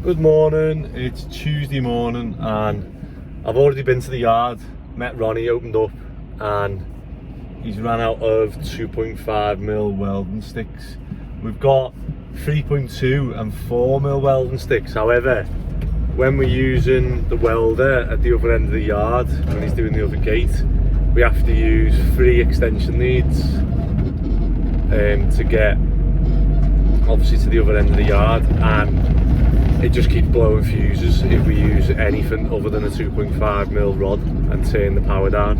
Good morning, it's Tuesday morning and I've already been to the yard, met Ronnie, opened up, and he's ran out of 2.5mm welding sticks. We've got 3.2 and 4mm welding sticks. However, when we're using the welder at the other end of the yard, when he's doing the other gate, we have to use 3 extension leads to get obviously to the other end of the yard, and it just keeps blowing fuses if we use anything other than a 2.5mm rod and turn the power down.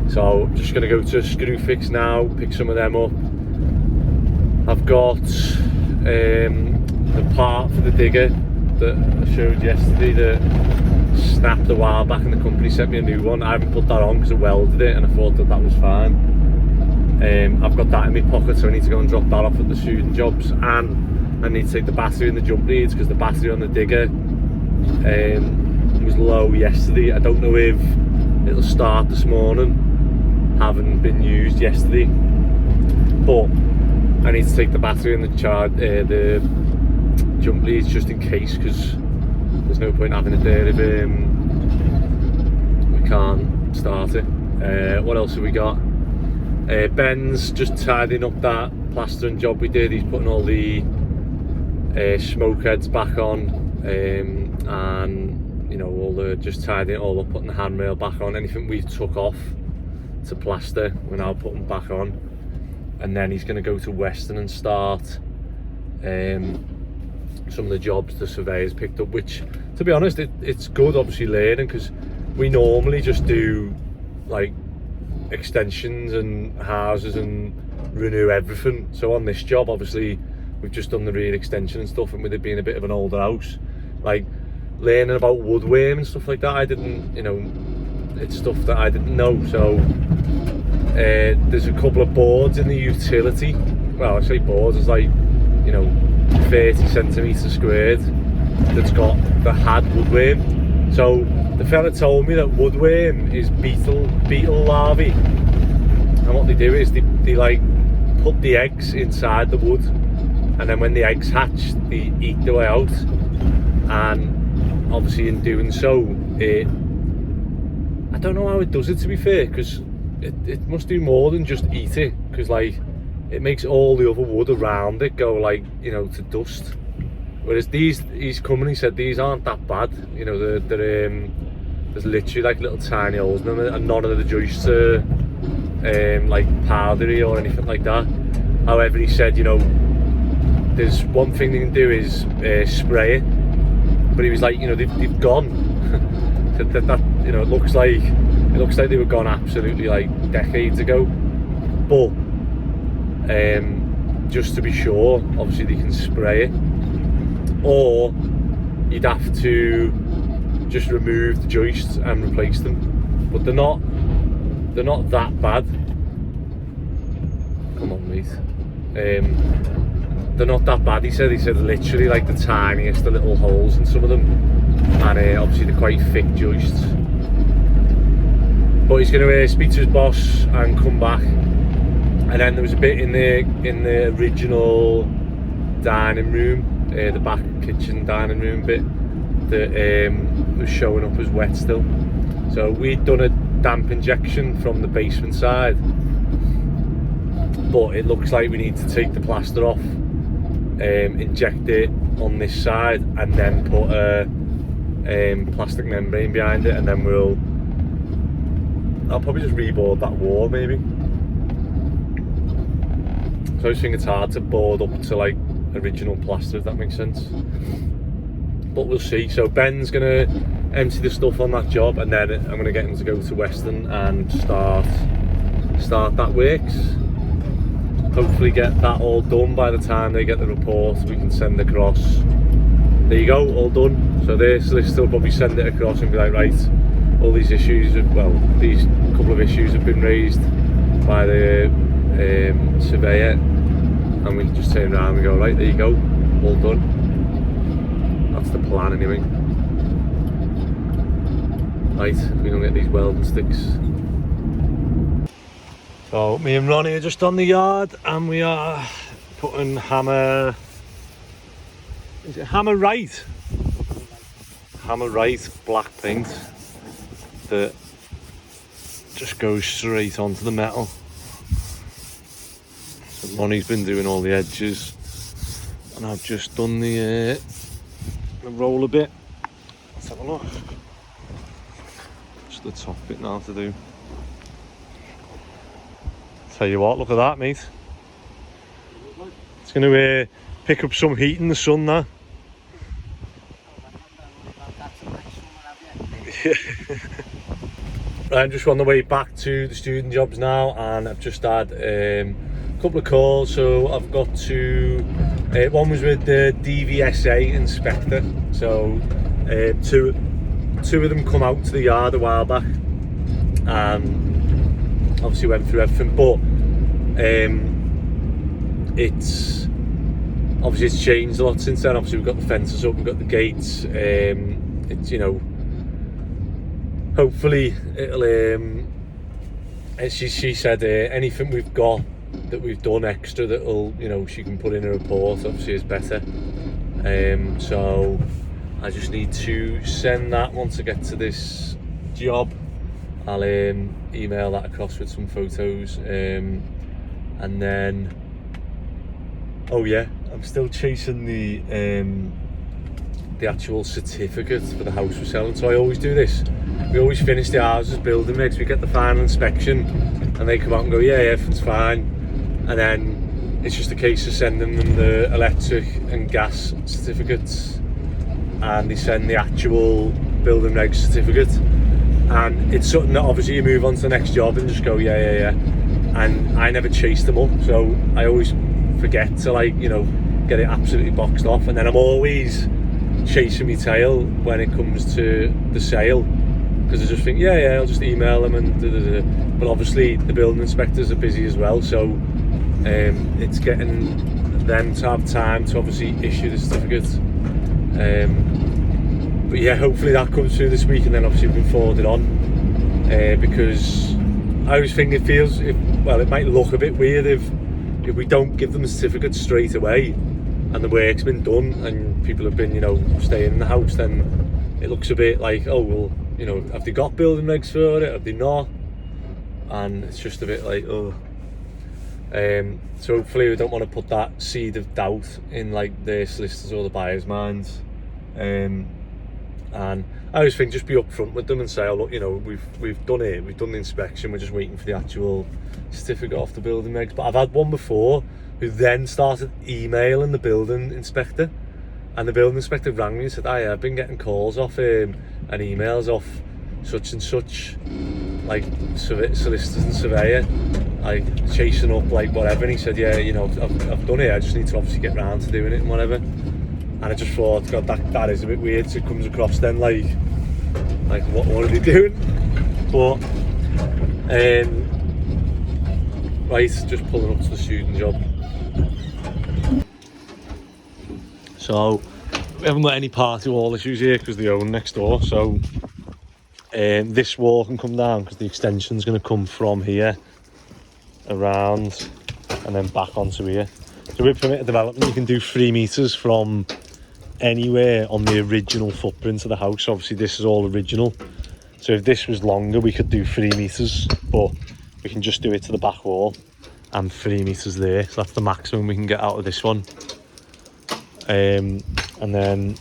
So I'm just going to go to Screwfix now, pick some of them up. I've got the part for the digger that I showed yesterday that snapped a while back, and the company sent me a new one. I haven't put that on because I welded it and I thought that was fine. I've got that in my pocket, so I need to go and drop that off at the shooting jobs, and I need to take the battery in the jump leads because the battery on the digger was low yesterday. I don't know if it'll start this morning, having been used yesterday, but I need to take the battery in the jump leads just in case, because there's no point having it there if we can't start it. What else have we got? Ben's just tidying up that plastering job we did. He's putting all the smoke heads back on, and you know, all the, just tidying it all up, putting the handrail back on. Anything we took off to plaster, we're now putting back on. And then he's going to go to Western and start some of the jobs the surveyors picked up, which, to be honest, it's good obviously learning, because we normally just do like extensions and houses and renew everything. So on this job, obviously we've just done the rear extension and stuff, and with it being a bit of an older house, like learning about woodworm and stuff like that, I didn't, you know, it's stuff that I didn't know. So there's a couple of boards in the utility, well, I say boards, it's like, you know, 30 centimetres squared, that's got the had woodworm. So the fella told me that woodworm is beetle larvae, and what they do is they like put the eggs inside the wood, and then when the eggs hatch, they eat their way out. And obviously in doing so, I don't know how it does it, to be fair, because it must do more than just eat it, because like it makes all the other wood around it go, like, you know, to dust. Whereas he's come and he said these aren't that bad, you know, there's literally like little tiny holes in them, and none of the joists are like powdery or anything like that. However, he said, you know, there's one thing they can do is spray it, but he was like, you know, they've gone. that you know, it looks like they were gone absolutely like decades ago. But just to be sure, obviously they can spray it, or you'd have to just remove the joists and replace them. But they're not that bad. Come on, mate. They're not that bad. He said literally like the tiniest, the little holes in some of them, and obviously they're quite thick joists. But he's going to speak to his boss and come back. And then there was a bit in the original dining room, the back kitchen dining room bit, that was showing up as wet still. So we'd done a damp injection from the basement side, but it looks like we need to take the plaster off, inject it on this side, and then put a plastic membrane behind it, and then I'll probably just reboard that wall maybe. So I just think it's hard to board up to like original plaster, if that makes sense. But we'll see. So Ben's gonna empty the stuff on that job, and then I'm gonna get him to go to Western and start that works. Hopefully get that all done by the time they get the report we can send across. There you go, all done. So their solicitor will probably send it across and be like, right, all these issues, these couple of issues have been raised by the surveyor, and we can just turn around and go, right, there you go, all done. That's the plan anyway. Right, we're gonna get these welding sticks. So me and Ronnie are just on the yard, and we are putting hammer, is it hammer right? hammer right black paint that just goes straight onto the metal. So Ronnie's been doing all the edges, and I've just done the roller bit. Let's have a look. Just the top bit now to do. Tell you what, look at that, mate. It's going to pick up some heat in the sun now. Right, I'm just on the way back to the student jobs now, and I've just had a couple of calls. So I've got to, one was with the DVSA inspector. So two of them come out to the yard a while back, and obviously went through everything, but it's changed a lot since then. Obviously we've got the fences up, we've got the gates. It's, you know, hopefully it'll she said anything we've got that we've done extra that'll, you know, she can put in a report, obviously is better. So I just need to send that once I get to this job. I'll email that across with some photos, and then, oh yeah, I'm still chasing the actual certificate for the house we're selling. So I always do this. We always finish the houses, building regs, we get the final inspection, and they come out and go, yeah, everything's fine. And then it's just a case of sending them the electric and gas certificates, and they send the actual building regs certificate. And it's something that obviously you move on to the next job and just go, yeah. And I never chase them up, so I always forget to, like, you know, get it absolutely boxed off. And then I'm always chasing my tail when it comes to the sale, because I just think, yeah, I'll just email them and da. But obviously the building inspectors are busy as well, so it's getting them to have time to obviously issue the certificate. But yeah, hopefully that comes through this week, and then obviously we can forward it on, because I always think it feels, well, it might look a bit weird if we don't give them a certificate straight away and the work's been done and people have been, you know, staying in the house. Then it looks a bit like, oh well, you know, have they got building regs for it, have they not? And it's just a bit like, oh. So hopefully we don't want to put that seed of doubt in, like, the solicitors or the buyers' minds. And I always think, just be upfront with them and say, oh look, you know, we've done it, we've done the inspection, we're just waiting for the actual certificate off the building regs. But I've had one before who then started emailing the building inspector, and the building inspector rang me and said, I've been getting calls off and emails off such and such, like solicitors and surveyor, like chasing up, like whatever. And he said, yeah, you know, I've done it, I just need to obviously get round to doing it and whatever. And I just thought, God, that is a bit weird. So it comes across then like what are they doing? But right, just pulling up to the student job. So we haven't got any party wall issues here because they own next door. So this wall can come down because the extension's going to come from here around and then back onto here. So with permitted development, you can do 3 meters from anywhere on the original footprint of the house. Obviously this is all original, so if this was longer we could do 3 meters, but we can just do it to the back wall and 3 meters there. So that's the maximum we can get out of this one. And then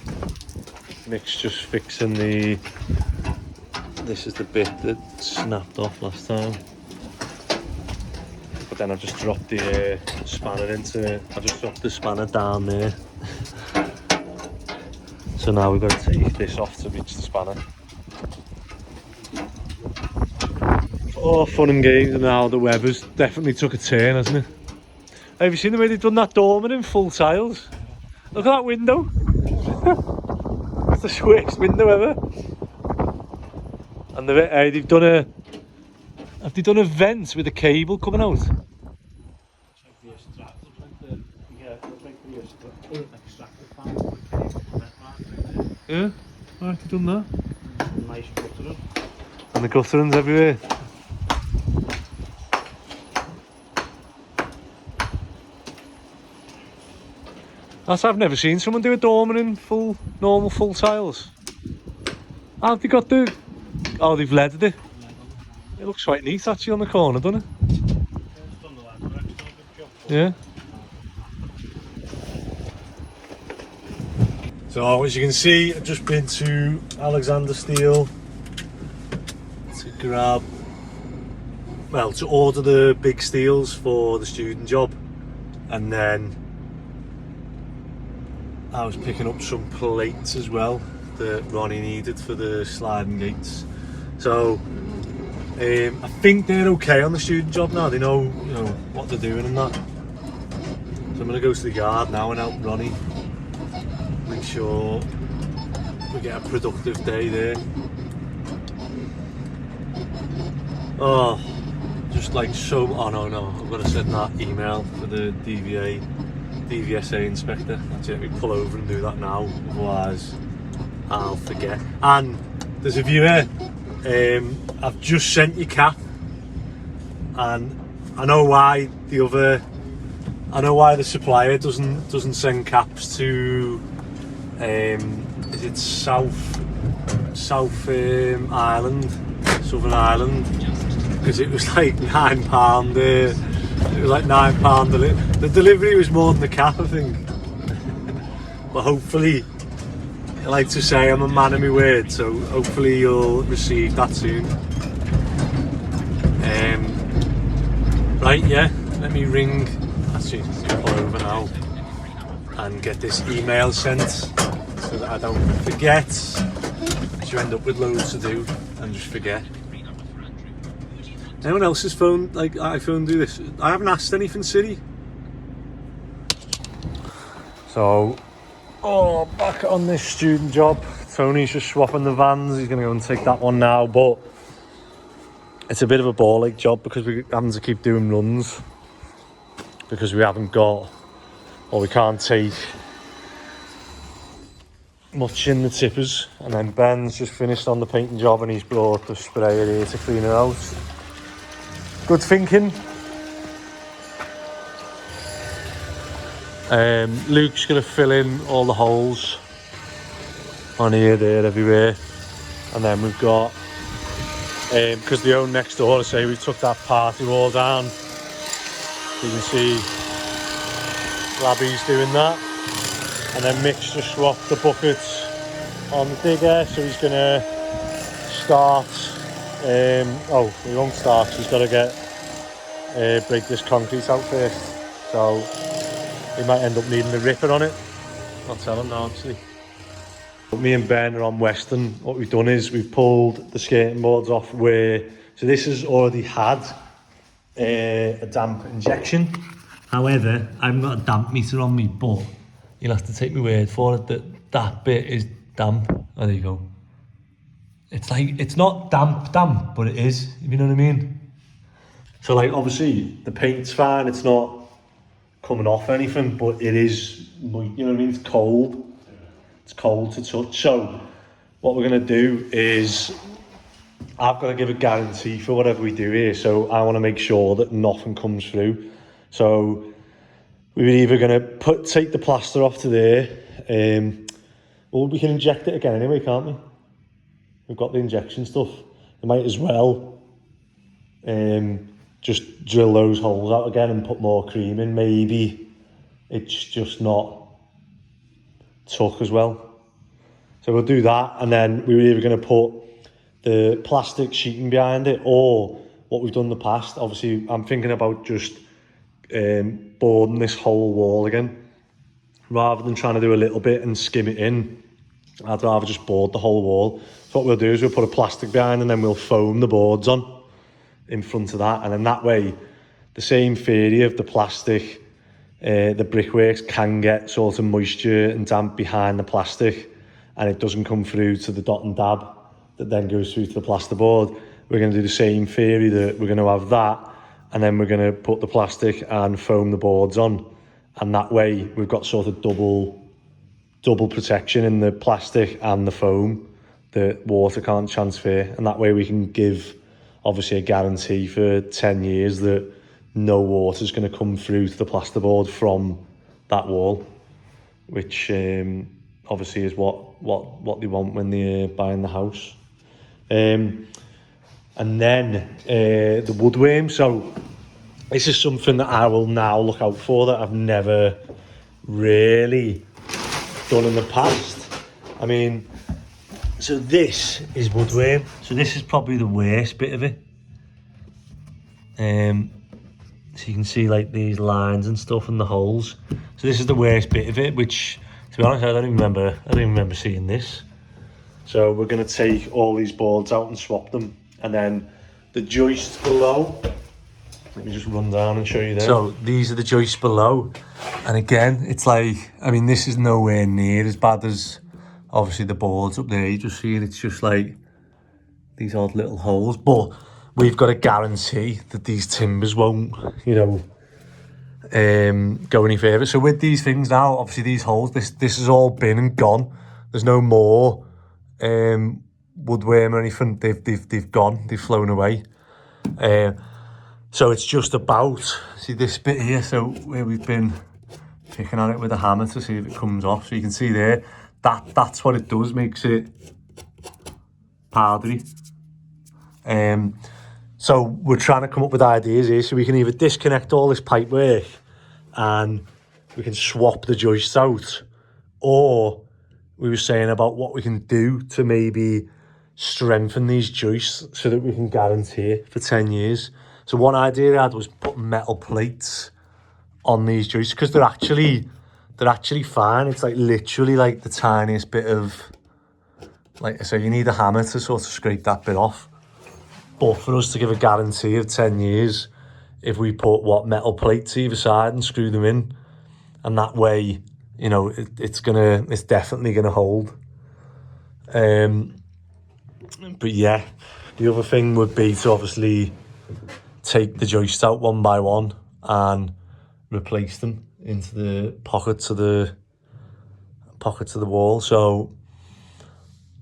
Nick's just fixing this is the bit that snapped off last time, but then I've just dropped the spanner into, I just dropped the spanner down there. So now we've got to take this off to reach the spanner. Oh, fun and games, and now the weather's definitely took a turn, hasn't it? Have you seen the way they've done that dormer in full tiles? Look at that window. It's the sweetest window ever. And they've done a... Have they done a vent with a cable coming out? Yeah, right, they've done that. Nice guttering. And the guttering's everywhere. I've never seen someone do a dormer in normal full tiles. Have they got the... Oh, they've leaded it. It looks quite neat actually on the corner, doesn't it? Yeah. So as you can see, I've just been to Alexander Steel to grab, well, to order the big steels for the student job, and then I was picking up some plates as well that Ronnie needed for the sliding gates. So I think they're okay on the student job now. They know, you know, what they're doing and that. So I'm gonna go to the yard now and help Ronnie. Make sure we get a productive day there. Oh, just like so. Oh no, I've got to send that email for the DVSA inspector. That's it. We pull over and do that now. Otherwise, I'll forget. And there's a viewer. I've just sent you cap, and I know why the supplier doesn't send caps to. Is it Southern Ireland, because it was like £9. It was like £9. The delivery was more than the cap, I think. But hopefully, I like to say I'm a man of my word, so hopefully you'll receive that soon. Right, yeah. Let me ring. Actually, pull over now and get this email sent so that I don't forget. Because you end up with loads to do and just forget. Anyone else's phone, like iPhone, do this? I haven't asked anything, Siri. So, back on this student job. Tony's just swapping the vans. He's going to go and take that one now, but it's a bit of a ball-ache job because we're having to keep doing runs because we haven't got, or we can't take much in the tippers. And then Ben's just finished on the painting job and he's brought the sprayer here to clean it out. Good thinking. Luke's going to fill in all the holes on here, there, everywhere. And then we've got, because they own next door, say we took that party wall down. You can see Labby's doing that. And then Mick's just swapped the buckets on the digger, so he's going to start. Oh, he won't start, so he's got to break this concrete out first. So he might end up needing a ripper on it. I'll tell him now, actually. Me and Ben are on Western. What we've done is we've pulled the skating boards off where, so this has already had a damp injection. However, I haven't got a damp meter on me, but you'll have to take my word for it that that bit is damp. Oh, there you go. It's like, it's not damp, but it is, if you know what I mean. So like, obviously the paint's fine, it's not coming off anything, but it is, you know what I mean, it's cold. It's cold to touch. So what we're going to do is, I've got to give a guarantee for whatever we do here. So I want to make sure that nothing comes through. So we were either going to take the plaster off to there, or we can inject it again anyway, can't we? We've got the injection stuff. We might as well just drill those holes out again and put more cream in. Maybe it's just not tuck as well. So we'll do that, and then we were either going to put the plastic sheeting behind it, or what we've done in the past. Obviously, I'm thinking about just boarding this whole wall again. Rather than trying to do a little bit and skim it in, I'd rather just board the whole wall. So what we'll do is we'll put a plastic behind and then we'll foam the boards on in front of that. And then that way, the same theory of the plastic, the brickworks can get sort of moisture and damp behind the plastic, and it doesn't come through to the dot and dab that then goes through to the plasterboard. We're going to do the same theory, that we're going to have that, and then we're going to put the plastic and foam the boards on. And that way we've got sort of double protection in the plastic and the foam that water can't transfer. And that way we can give obviously a guarantee for 10 years that no water's going to come through to the plasterboard from that wall, which obviously is what what they want when they're buying the house. And then the woodworm. So this is something that I will now look out for that I've never really done in the past. I mean, so this is woodworm. So this is probably the worst bit of it. So you can see like these lines and stuff and the holes. So this is the worst bit of it, which, to be honest, I don't even remember seeing this. So we're going to take all these boards out and swap them, and then the joists below. Let me just run down and show you there. So these are the joists below, and again, it's like, I mean, this is nowhere near as bad as obviously the boards up there. You just see it. It's just like these odd little holes, but we've got a guarantee that these timbers won't, you know, go any further. So with these things now, obviously these holes, this has all been and gone. There's no more woodworm or anything. They've gone. They've flown away. So it's just about, see this bit here, so where we've been picking at it with a hammer to see if it comes off. So you can see there, that's what it does, makes it powdery. So we're trying to come up with ideas here, so we can either disconnect all this pipework and we can swap the joists out, or we were saying about what we can do to maybe strengthen these joists so that we can guarantee it for 10 years. So one idea I had was put metal plates on these joists, because they're actually fine. It's like literally like the tiniest bit of, like I say, you need a hammer to sort of scrape that bit off. But for us to give a guarantee of 10 years, if we put metal plates either side and screw them in, and that way, you know, it's definitely gonna hold. But yeah, the other thing would be to obviously take the joists out one by one and replace them into the pockets of the wall. So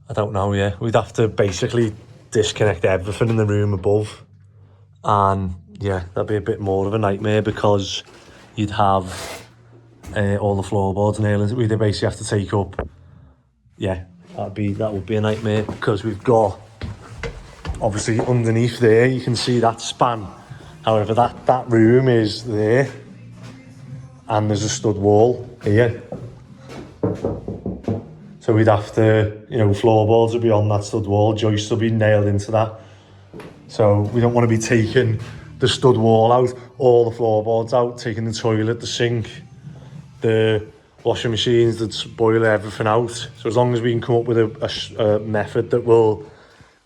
I don't know. Yeah, we'd have to basically disconnect everything in the room above, and yeah, that'd be a bit more of a nightmare, because you'd have all the floorboards and nailings that we'd basically have to take up. Yeah, that would be a nightmare, because we've got, obviously underneath there you can see that span. However, that room is there, and there's a stud wall here. So we'd have to, you know, floorboards would be on that stud wall, joists will be nailed into that. So we don't want to be taking the stud wall out, all the floorboards out, taking the toilet, the sink, the washing machines, the boiler, everything out. So as long as we can come up with a method that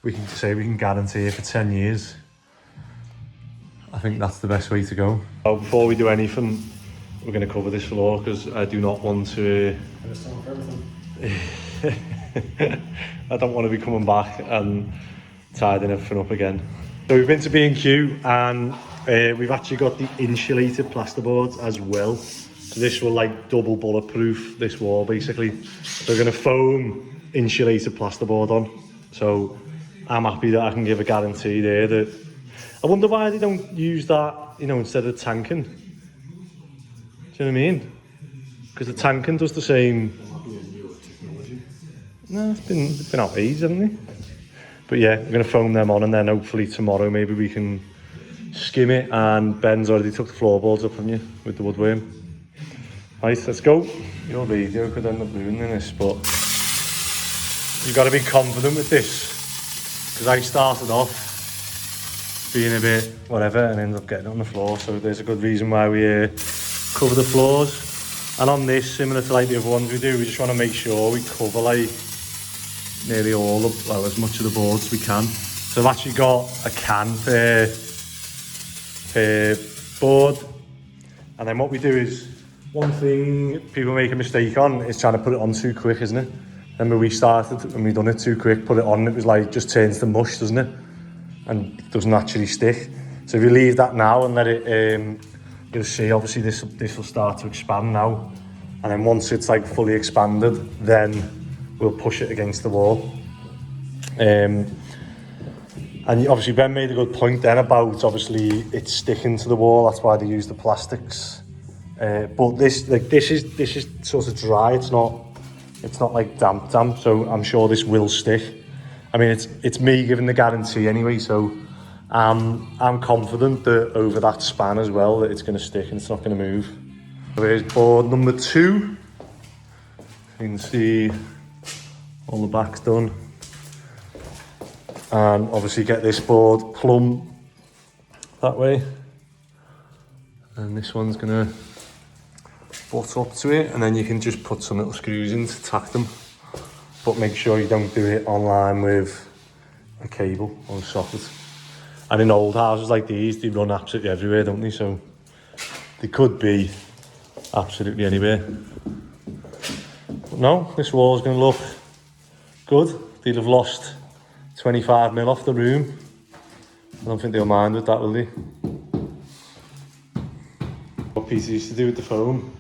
we can guarantee it for 10 years, I think that's the best way to go. So before we do anything, we're going to cover this floor, because I do not want to... I don't want to be coming back and tidying everything up again. So we've been to B&Q, and we've actually got the insulated plasterboards as well. So this will like double bulletproof this wall basically. So we're going to foam insulated plasterboard on. So I'm happy that I can give a guarantee there that... I wonder why they don't use that, you know, instead of tanking. Do you know what I mean? Because the tanking does the same... No, it's been out ages, hasn't it? But yeah, we're going to foam them on, and then hopefully tomorrow maybe we can skim it. And Ben's already took the floorboards up from you with the woodworm. Right, let's go. Your video could end up ruining this, but you've got to be confident with this, because I started off being a bit whatever and ended up getting it on the floor. So there's a good reason why we cover the floors. And on this, similar to like the other ones we do, we just want to make sure we cover like nearly all of, well, as much of the boards as we can. So I've actually got a can per board. And then what we do is, one thing people make a mistake on is trying to put it on too quick, isn't it? Remember we started and we done it too quick, put it on, it was like, just turns to mush, doesn't it? And it doesn't actually stick. So if you leave that now and let it, you'll see obviously this will start to expand now. And then once it's like fully expanded, then we'll push it against the wall. And obviously Ben made a good point then about obviously it's sticking to the wall, that's why they use the plastics. But this is sort of dry, it's not It's not like damp, so I'm sure this will stick. I mean, it's me giving the guarantee anyway, so I'm confident that over that span as well that it's going to stick and it's not going to move. So here's board number 2. You can see all the back's done. And obviously get this board plumb that way. And this one's going to butt up to it, and then you can just put some little screws in to tack them. But make sure you don't do it online with a cable or a socket. And in old houses like these, they run absolutely everywhere, don't they? So they could be absolutely anywhere. But no, this wall's going to look good. They'd have lost 25 mil off the room. I don't think they'll mind with that, will they? What Peter used to do with the foam.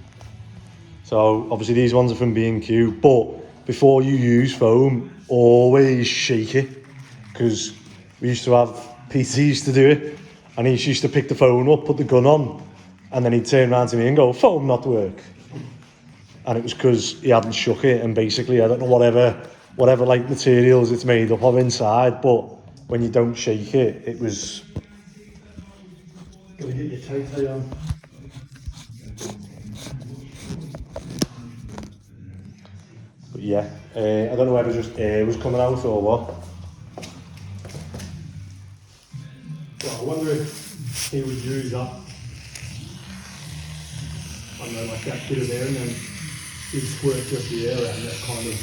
So obviously these ones are from B&Q, but before you use foam, always shake it, because we used to have, Peter used to do it, and he used to pick the phone up, put the gun on, and then he'd turn around to me and go, "Foam not work." And it was because he hadn't shook it, and basically, I don't know, whatever like materials it's made up of inside, but when you don't shake it, it was... Gonna get your tie on. But yeah, I don't know whether just air was coming out or what. Well, I wonder if he would use that. I don't know, like that bit of air, and then he'd squirt just the air out, and that kind of,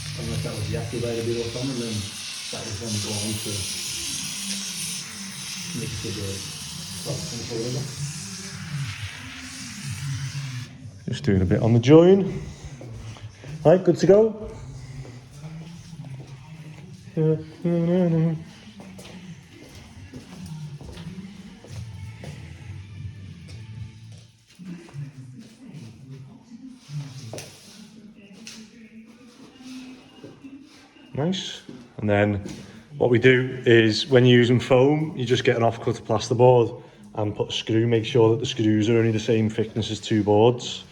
I don't know if that was the activator bit or something, and then that was then gone to mix with the substance or whatever. Just doing a bit on the join. Right, good to go. Nice. And then what we do is, when you're using foam, you just get an offcut plasterboard and put a screw. Make sure that the screws are only the same thickness as 2 boards.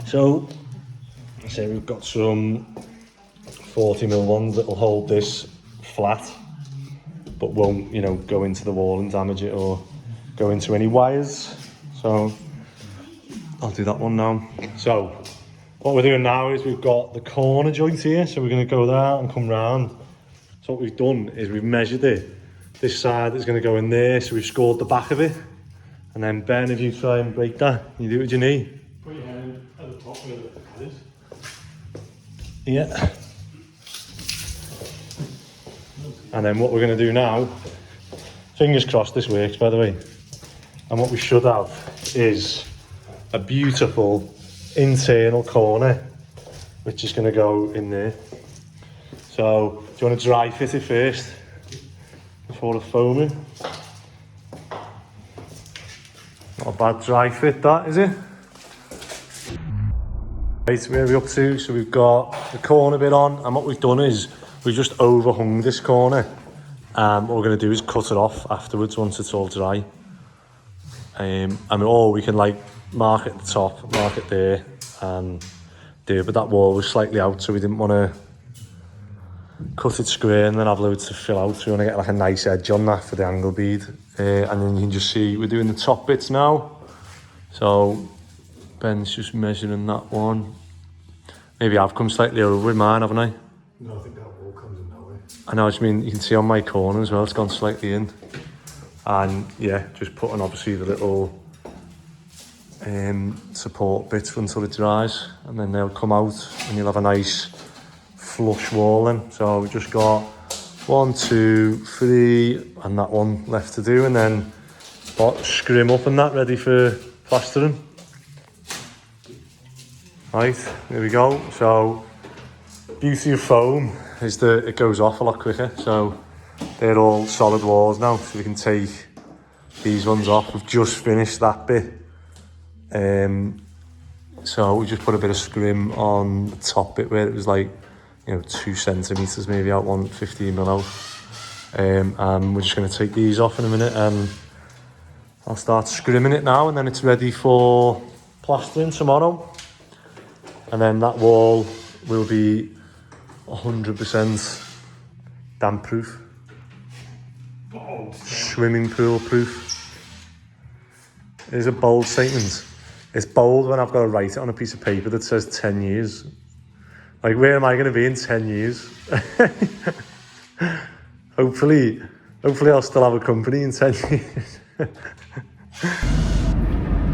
So, say we've got some 40mm ones that will hold this flat, but won't, you know, go into the wall and damage it or go into any wires. So I'll do that one now. So what we're doing now is we've got the corner joint here, so we're going to go there and come round. So what we've done is we've measured it. This side is going to go in there, so we've scored the back of it. And then Ben, if you try and break that, you do it with your knee. Put your hand at the top where the cut is. Yeah. And then what we're going to do now, fingers crossed this works by the way, and what we should have is a beautiful internal corner which is going to go in there. So do you want to dry fit it first before the foaming? Not a bad dry fit that, is it? Right, where are we up to? So we've got the corner bit on, and what we've done is we've just overhung this corner. What we're going to do is cut it off afterwards once it's all dry. Or we can like mark it at the top, mark it there, and do it. But that wall was slightly out, so we didn't want to cut it square and then have loads to fill out. So we want to get like a nice edge on that for the angle bead. And then you can just see we're doing the top bits now. So Ben's just measuring that one. Maybe I've come slightly over with mine, haven't I? No, I think that wall comes in that way. I know what you mean. You can see on my corner as well, it's gone slightly in. And yeah, just putting obviously the little support bits until it dries, and then they'll come out and you'll have a nice flush wall then. So we've just got 1, 2, 3 and that one left to do, and then scrim up and that ready for plastering. Right, there we go. So beauty of foam is that it goes off a lot quicker. So they're all solid walls now, so we can take these ones off. We've just finished that bit. So we just put a bit of scrim on the top bit where it was like, 2 centimetres maybe out, 15mm out. And we're just going to take these off in a minute, and I'll start scrimming it now, and then it's ready for plastering tomorrow. And then that wall will be 100% damp proof. Swimming pool proof. It is a bold statement. It's bold when I've got to write it on a piece of paper that says 10 years. Like, where am I going to be in 10 years? Hopefully I'll still have a company in 10 years.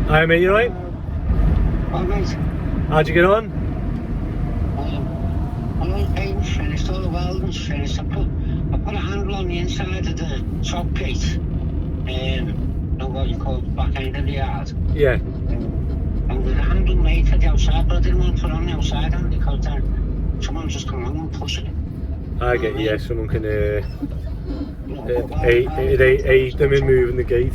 Hi mate, you alright? All right. How'd you get on? All the paint's finished, all the welding's finished. I put a handle on the inside of the top gate. You know what you call the back end of the yard. Yeah. And with the handle made for the outside, but I didn't want to put it on the outside hand because then someone just come along and push it. I get you, yeah, someone can You know, aid them in moving the gate.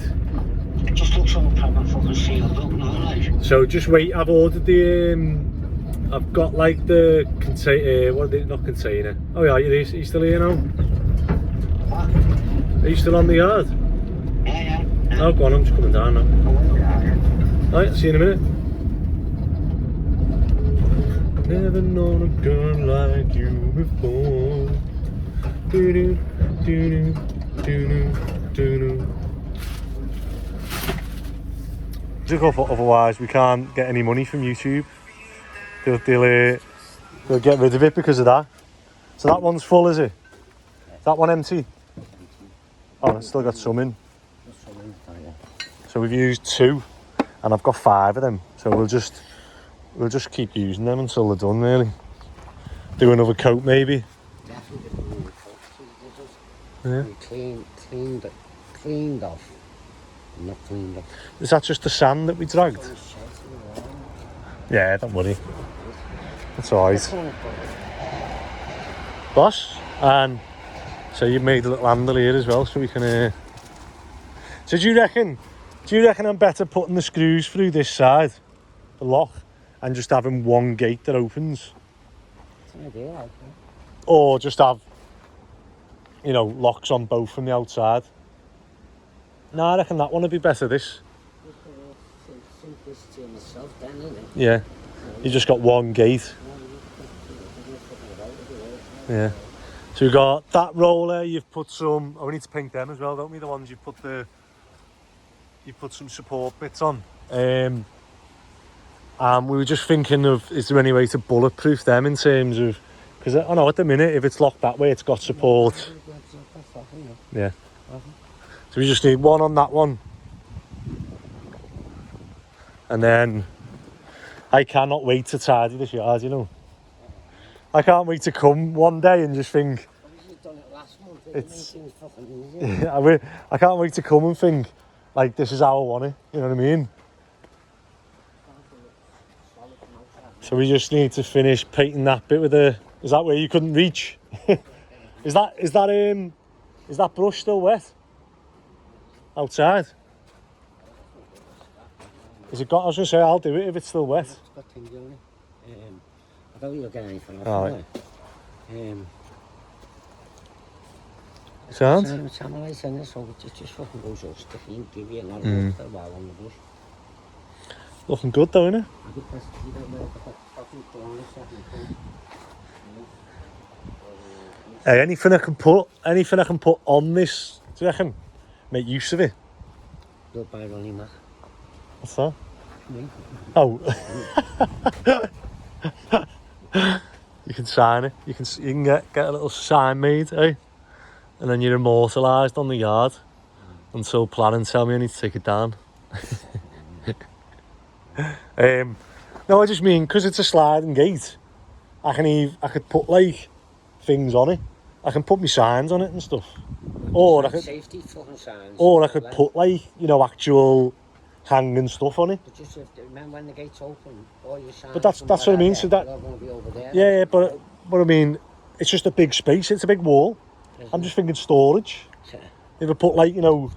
It just looks all proper fucking sealed up now, like. So just wait, I've ordered the, I've got like the container, what are they, not container. Oh yeah, are you still here now? What? Are you still on the yard? Yeah. Oh, go on, I'm just coming down now. Oh, yeah. Alright, see you in a minute. Never known a girl like you before. Do-do, do-do, do-do, do-do. Otherwise we can't get any money from YouTube. They'll get rid of it because of that. So that one's full, is it? Is that one empty? Oh, it's still got some in. So we've used 2 and I've got 5 of them. So we'll just keep using them until they're done, really. Do another coat maybe. Yeah. Cleaned off. Not cleaned off. Is that just the sand that we dragged? Yeah, don't worry. That's alright. Boss, and so you've made a little handle here as well, so we can. So do you reckon I'm better putting the screws through this side, the lock, and just having one gate that opens? That's an idea, I think. Or just have, you know, locks on both from the outside? No, I reckon that one would be better, this. Simplicity in itself then, isn't it? Yeah. You just got one gate. Yeah. So we've got that roller, you've put some, oh, we need to paint them as well, don't we? The ones you put some support bits on. And we were just thinking of, is there any way to bulletproof them in terms of, because I know at the minute, if it's locked that way, it's got support. Yeah. So we just need one on that one. And then I cannot wait to tidy this yard, you know. I can't wait to come one day and just think it's I can't wait to come and think like this is how I want it, you know what I mean? So we just need to finish painting that bit with the, is that where you couldn't reach? Is that brush still wet? Outside? Is it got, I was going to say I'll do it if it's still wet. It's got things on it. I don't think you'll get anything off All of right. it. Sound? It's analysed in this, so it just fucking goes all sticky and give you a lot of water while on the bush. Looking good though, innit? I think that's, you don't know, but fucking corner second. Hey, anything I can put on this, do you reckon? Make use of it. Built by Ronnie, Mac. What's that? Me. Oh. You can sign it. You can get a little sign made, eh? And then you're immortalised on the yard until planning tell me I need to take it down. No, I just mean because it's a sliding gate. I could put like things on it. I can put my signs on it and stuff. Or I could Safety fucking signs. Or I could put like, you know, actual hanging stuff on it. But just remember when the gate's open, all your signs. But that's what I mean. So that, they're going to be over there. yeah, but I mean, it's just a big space. It's a big wall. I'm just thinking storage. Yeah. If I put like, you know,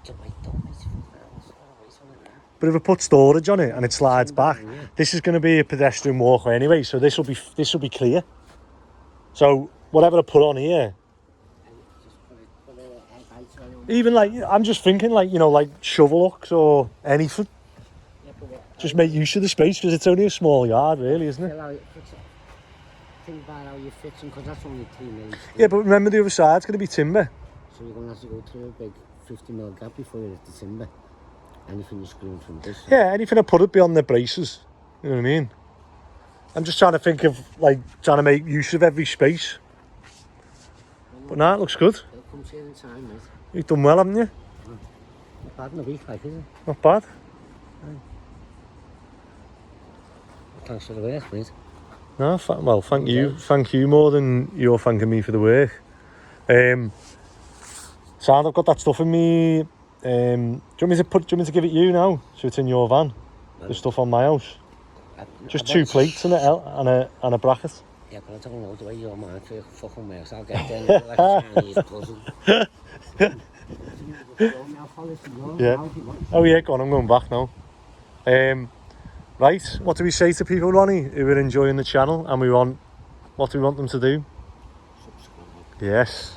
but if I put storage on it and it slides back, this is going to be a pedestrian walkway anyway. So this will be clear. So whatever I put on here, even like I'm just thinking like, you know, like shovel hooks or anything. Yeah, but just make use of the space because it's only a small yard, really, isn't it? Think about how you fit them, because that's only 3 minutes. Yeah, but remember the other side's going to be timber. So you're going to have to go through a big 50mm gap before you hit the timber. Anything you're screwing from this side. Yeah, anything I put it beyond the braces. You know what I mean? I'm just trying to think of, like, trying to make use of every space. But nah, it looks good. It'll come to you in time, mate. You've done well, haven't you? Not bad in a week, like, is it? Not bad. Thanks for the work, mate. No, well, thank you. Thank you more than you're thanking me for the work. Sound, I've got that stuff in me. Do you want me to give it you now, so it's in your van? The stuff on my house. Just 2 plates and a bracket. Yeah, but I don't know the way your mind for fucking works. I'll get there like a Chinese puzzle. Yeah. Oh yeah, go on. I'm going back now. Right, what do we say to people, Ronnie, who are enjoying the channel, and what do we want them to do? Subscribe. Yes.